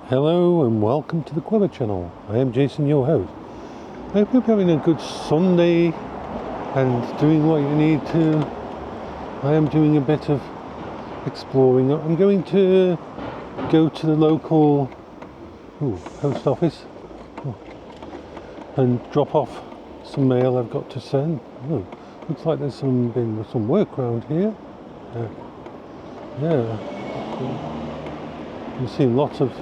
Hello and welcome to the Quiver channel. I am Jason, your host. I hope you're having a good Sunday and doing what you need to. I am doing a bit of exploring. I'm going to go to the local post office and drop off some mail I've got to send. Looks like there's been some work around here. Yeah. You've seen lots of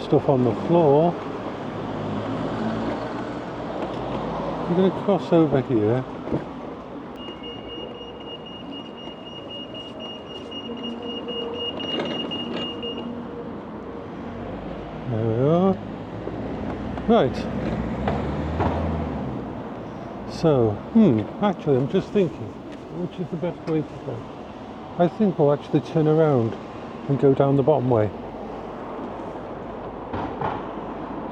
stuff on the floor. We're going to cross over here. There we are. Right. So, actually I'm just thinking, which is the best way to go? I think we'll actually turn around and go down the bottom way.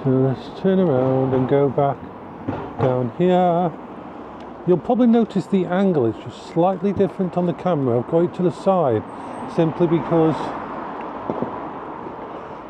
So let's turn around and go back down here. You'll probably notice the angle is just slightly different on the camera. I've got it to the side simply because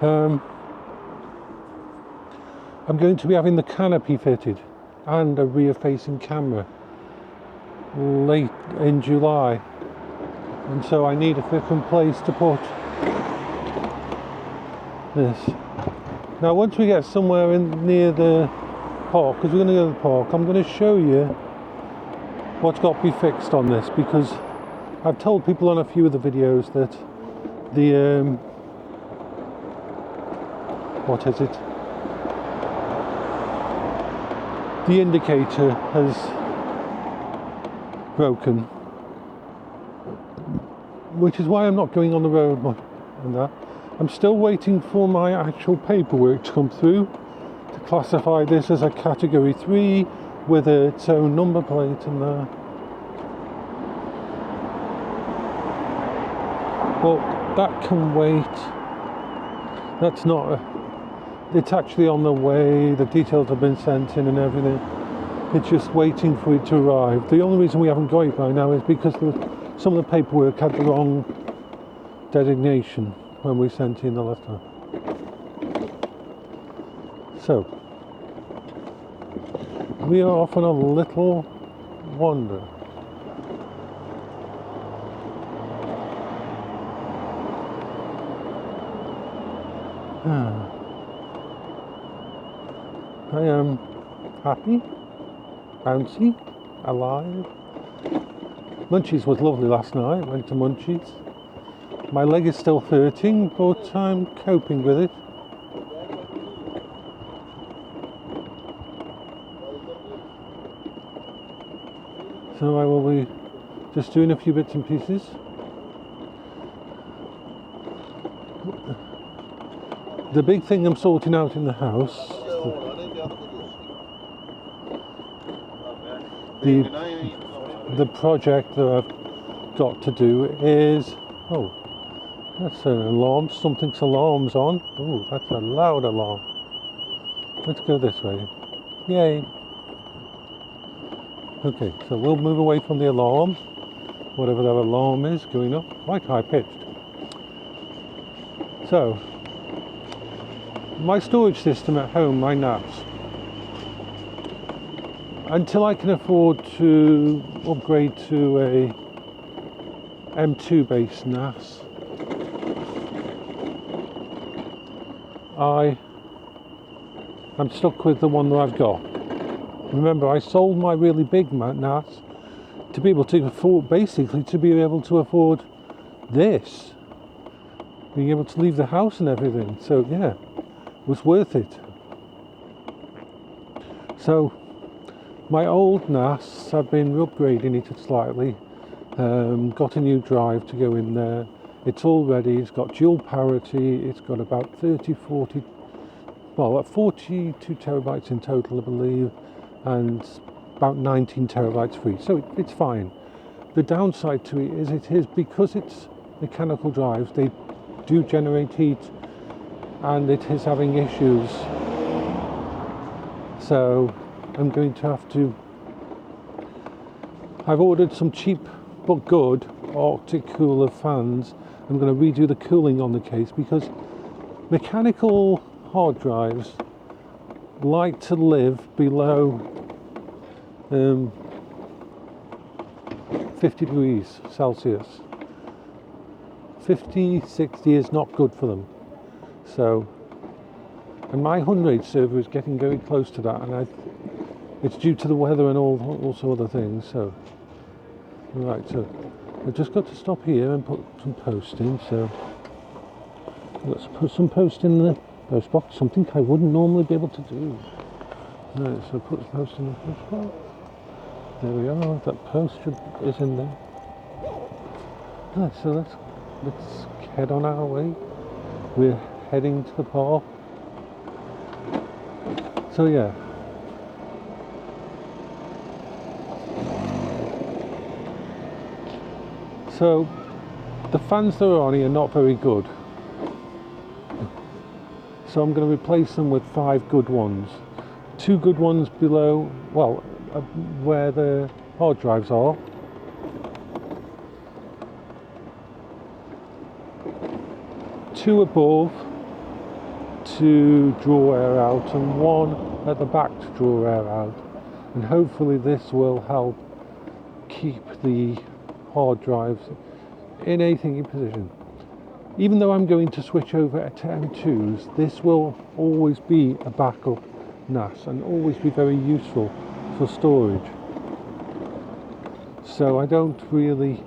I'm going to be having the canopy fitted and a rear facing camera late in July, and so I need a different place to put this. Now once we get somewhere near the park, because we're going to go to the park, I'm going to show you what's got to be fixed on this, because I've told people on a few of the videos that the the indicator has broken, which is why I'm not going on the road much and that. I'm still waiting for my actual paperwork to come through to classify this as a category 3 with its own number plate and that. Well, that can wait. That's not it's actually on the way. The details have been sent in and everything. It's just waiting for it to arrive. The only reason we haven't got it by now is because some of the paperwork had the wrong designation when we sent in the last time. So we are off on a little wander. I am happy, bouncy, alive. Munchies was lovely last night. Went to Munchies. My leg is still hurting, but I'm coping with it. So I will be just doing a few bits and pieces. The big thing I'm sorting out in the house, the project that I've got to do is, that's an alarm. Something's alarm's on. Oh, that's a loud alarm. Let's go this way. Yay. Okay, so we'll move away from the alarm, whatever that alarm is going up. Quite high pitched. So, my storage system at home, my NAS. Until I can afford to upgrade to a M2 based NAS, I'm stuck with the one that I've got. Remember, I sold my really big NAS to be able to afford, basically to be able to afford this, being able to leave the house and everything. So yeah, it was worth it. So my old NAS, I've been upgrading it slightly. Got a new drive to go in there. It's all ready. It's got dual parity. It's got about 42 terabytes in total, I believe, and about 19 terabytes free. So it's fine. The downside to it is because it's mechanical drives, they do generate heat, and it is having issues. So I'm going to have to. I've ordered some cheap but good Arctic cooler fans. I'm going to redo the cooling on the case because mechanical hard drives like to live below 50 degrees Celsius. 50, 60 is not good for them. So, and my 100 server is getting very close to that, and it's due to the weather and also other things. So, right, so I've just got to stop here and put some post in. So let's put some post in the post box, something I wouldn't normally be able to do. Right, so put the post in the post box. There we are, that post is in there. Right, so let's head on our way. We're heading to the park. So yeah. So the fans that are on here are not very good. So I'm going to replace them with 5 good ones. 2 good ones below, well, where the hard drives are. 2 above to draw air out, and 1 at the back to draw air out. And hopefully this will help keep the hard drives in a thingy position. Even though I'm going to switch over to M2s, this will always be a backup NAS and always be very useful for storage. So I don't really,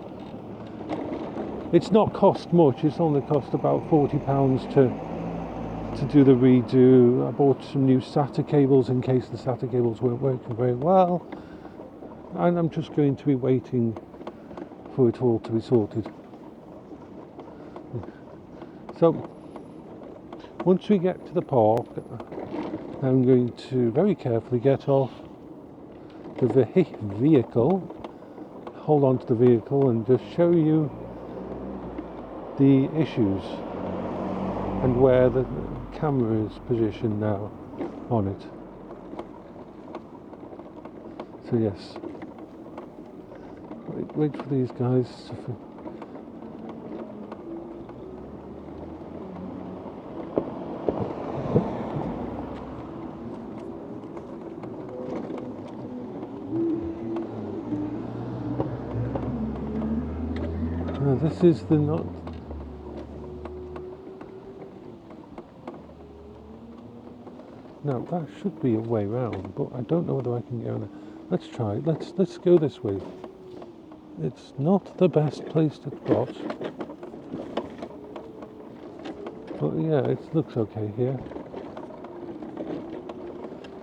it's not cost much, it's only cost about £40 to do the redo. I bought some new SATA cables in case the SATA cables weren't working very well, and I'm just going to be waiting for it all to be sorted. So once we get to the park, I'm going to very carefully get off the vehicle, hold on to the vehicle, and just show you the issues and where the camera is positioned now on it. So yes, wait for these guys to this is the not. Now that should be a way round, but I don't know whether I can go in it. Let's try it. Let's go this way. It's not the best place to cross, but yeah, it looks okay here.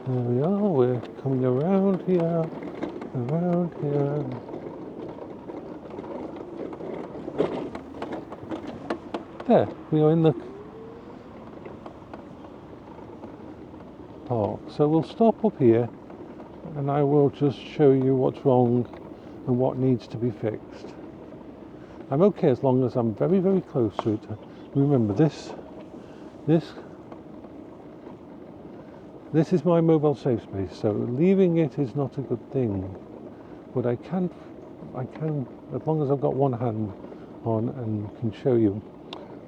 There we are. We're coming around here, around here. There, we are in the park. So we'll stop up here and I will just show you what's wrong and what needs to be fixed. I'm okay as long as I'm very, very close to it. Remember, this is my mobile safe space, so leaving it is not a good thing. But I can, as long as I've got one hand on and can show you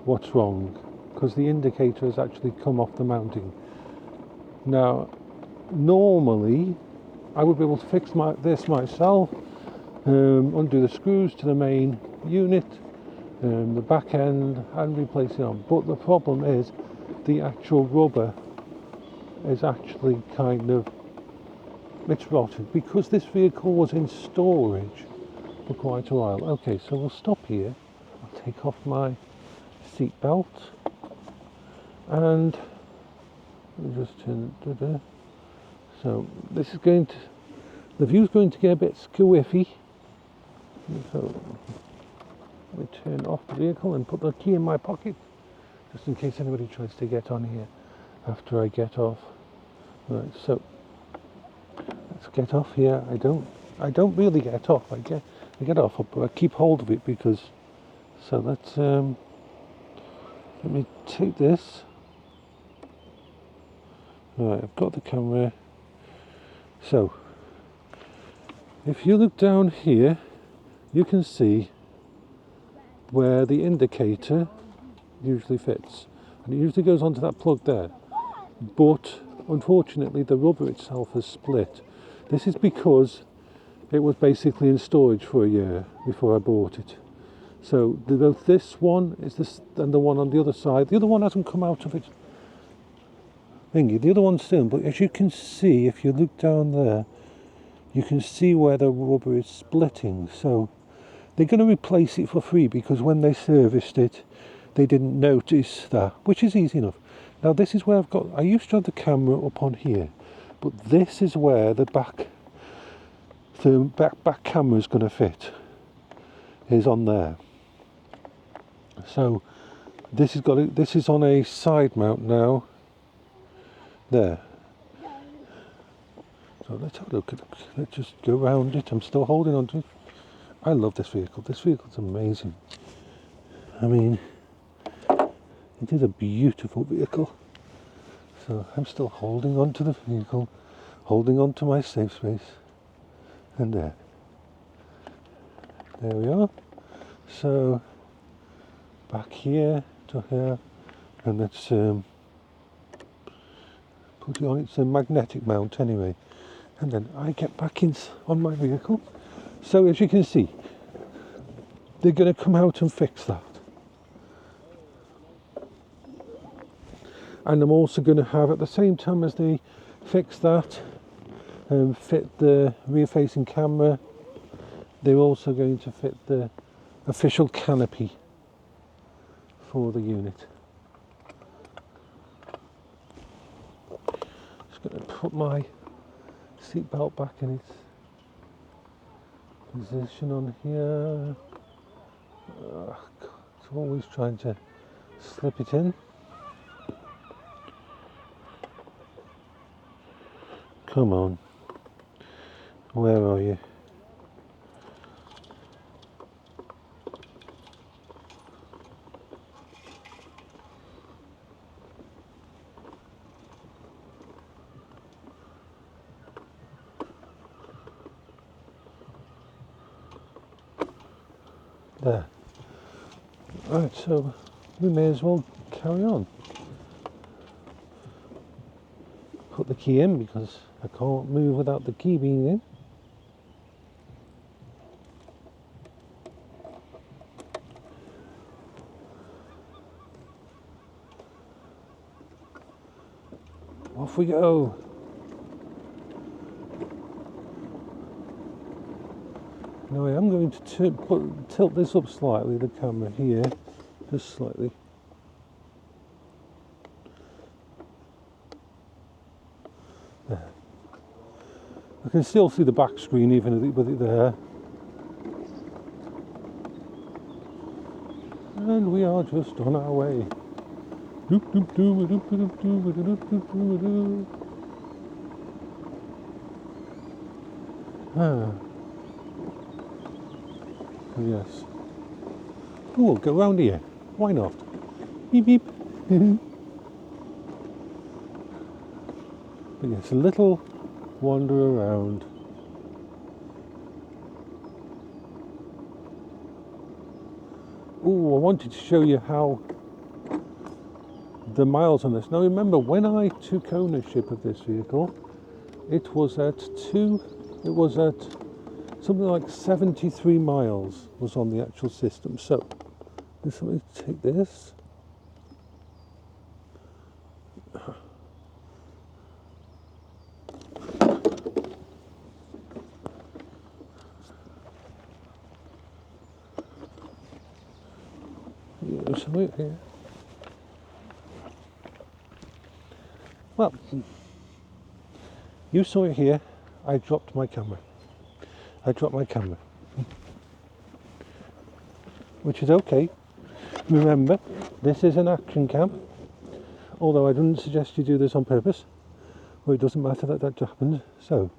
what's wrong, because the indicator has actually come off the mounting. Now, normally I would be able to fix this myself, undo the screws to the main unit, the back end, and replace it on. But the problem is the actual rubber is actually it's rotted, because this vehicle was in storage for quite a while. Okay, so we'll stop here. I'll take off my seat belt and just turn it there. So this is the view's going to get a bit squiffy, so let me turn off the vehicle and put the key in my pocket just in case anybody tries to get on here after I get off. Right, so let's get off here. I don't really get off. I get off, but I keep hold of it because. So let's let me take this. Right, I've got the camera. So if you look down here, you can see where the indicator usually fits, and it usually goes onto that plug there. but unfortunately the rubber itself has split. This is because it was basically in storage for a year before I bought it. So both this one is this and the one on the other side. The other one hasn't come out of it thingy. The other one's still, but as you can see, if you look down there, you can see where the rubber is splitting. So they're going to replace it for free because when they serviced it, they didn't notice that, which is easy enough. Now this is where I used to have the camera up on here, but this is where the back camera is going to fit, is on there. So this is on a side mount now. There. So let's have a look at it. Let's just go around it. I'm still holding on to it. I love this vehicle. This vehicle's amazing. I mean, it is a beautiful vehicle. So I'm still holding on to the vehicle, holding on to my safe space. And there we are. So back here to here, and let's put it on. It's a magnetic mount anyway, and then I get back in on my vehicle. So as you can see, they're going to come out and fix that, and I'm also going to have, at the same time as they fix that and fit the rear facing camera, they're also going to fit the official canopy for the unit. Just going to put my seatbelt back in its position on here. It's always trying to slip it in. Come on. Where are you? There. Right, so we may as well carry on. Put the key in because I can't move without the key being in. Off we go. Now I am going to tilt this up slightly, the camera here, just slightly. There. I can still see the back screen even with it there. And we are just on our way. Yes. Oh, we'll go round here. Why not? Beep beep. But yes, a little wander around. Oh, I wanted to show you how the miles on this. Now remember, when I took ownership of this vehicle, it was at something like 73 miles was on the actual system. So let me take this. Here. Well, you saw it here. I dropped my camera. Which is okay. Remember, this is an action cam. Although I don't suggest you do this on purpose. Well, it doesn't matter that happened. So,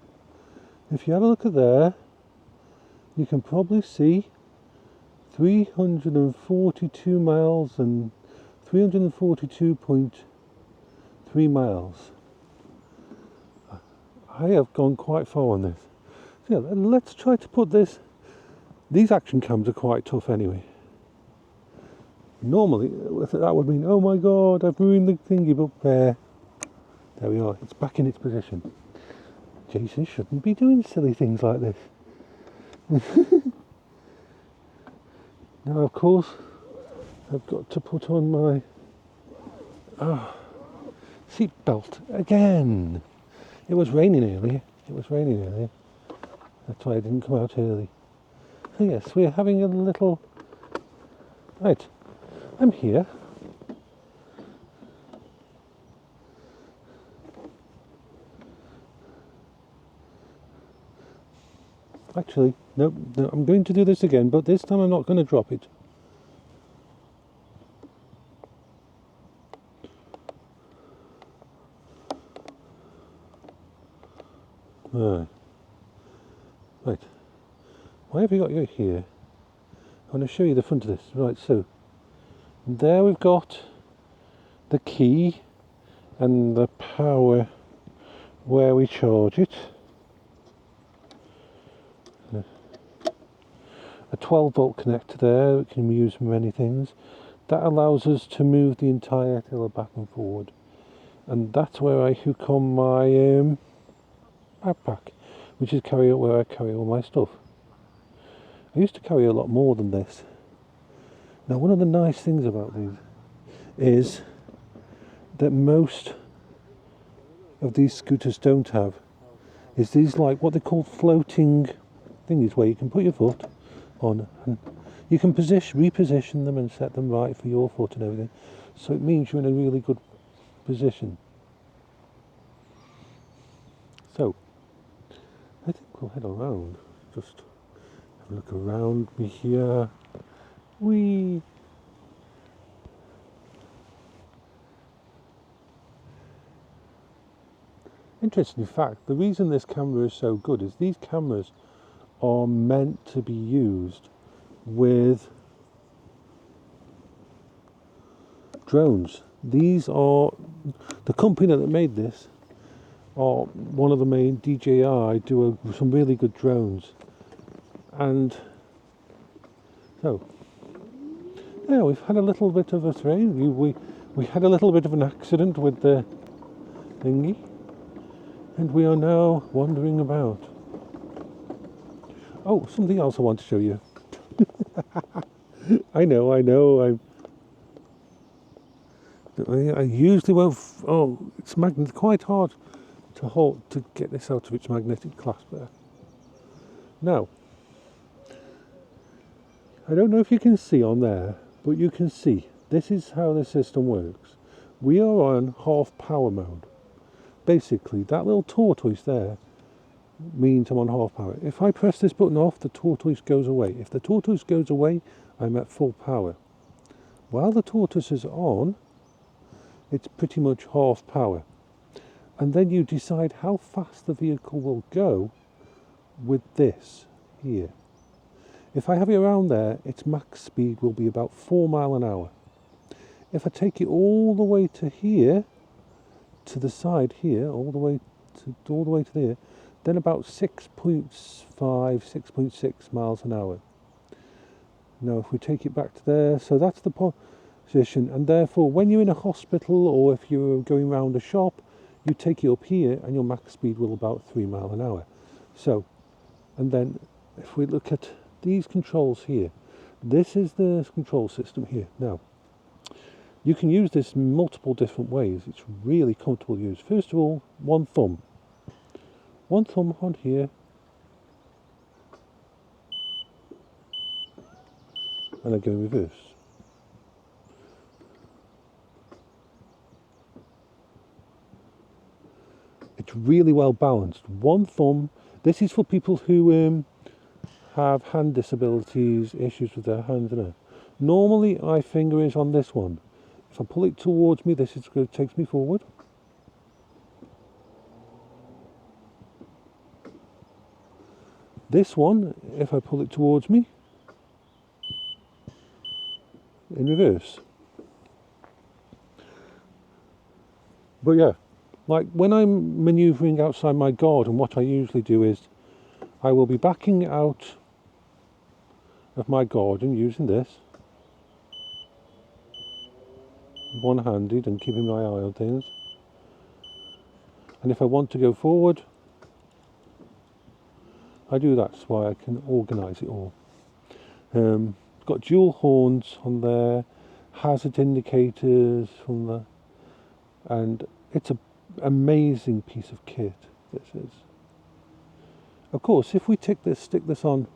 if you have a look at there, you can probably see 342 miles and 342.3 miles. I have gone quite far on this. So yeah, let's try to put this. These action cams are quite tough anyway. Normally, that would mean, oh my god, I've ruined the thingy, but there. There we are, it's back in its position. Jason shouldn't be doing silly things like this. Now, of course, I've got to put on my seat belt again. It was raining earlier. That's why I didn't come out early. So yes, we're having a little... Right, I'm here. Actually, no, I'm going to do this again, but this time I'm not going to drop it. Right. Why have we got you here? I want to show you the front of this. Right, so there we've got the key and the power where we charge it. A 12 volt connector there, which can be used for many things. That allows us to move the entire tiller back and forward. And that's where I hook on my backpack, which is where I carry all my stuff. I used to carry a lot more than this. Now, one of the nice things about these is that most of these scooters don't have is these, like what they call floating thingies, where you can put your foot on and you can reposition them and set them right for your foot and everything. So it means you're in a really good position. So I think we'll head around. Just have a look around me here. Interesting fact, the reason this camera is so good is these cameras are meant to be used with drones. These are, the company that made this are one of the main DJI do some really good drones. And so, yeah, we've had a little bit of a train. We had a little bit of an accident with the thingy, and we are now wandering about. Oh, something else I want to show you. I know. I usually won't. It's quite hard to get this out of its magnetic clasp there. Now, I don't know if you can see on there, but you can see this is how the system works. We are on half power mode. Basically, that little tortoise there means I'm on half power. If I press this button off, the tortoise goes away. If the tortoise goes away, I'm at full power. While the tortoise is on, it's pretty much half power. And then you decide how fast the vehicle will go with this here. If I have it around there, its max speed will be about 4 miles an hour. If I take it all the way to here, to the side here, all the way to there, then about 6.5, 6.6 miles an hour. Now if we take it back to there, so that's the position, and therefore when you're in a hospital or if you're going around a shop, you take it up here and your max speed will about 3 miles an hour. So, and then if we look at these controls here, this is the control system here. Now, you can use this in multiple different ways. It's really comfortable to use. First of all, one thumb on here, and I go in reverse. It's really well balanced. One thumb. This is for people who have hand disabilities, issues with their hands. Normally, my finger is on this one. If I pull it towards me, this is going to take me forward. This one, if I pull it towards me, in reverse. But yeah, like when I'm manoeuvring outside my garden, what I usually do is I will be backing out of my garden using this, one-handed and keeping my eye on things. And if I want to go forward, I do that so I can organise it all. Got dual horns on there, hazard indicators from the, and it's an amazing piece of kit, this is. Of course, if we stick this on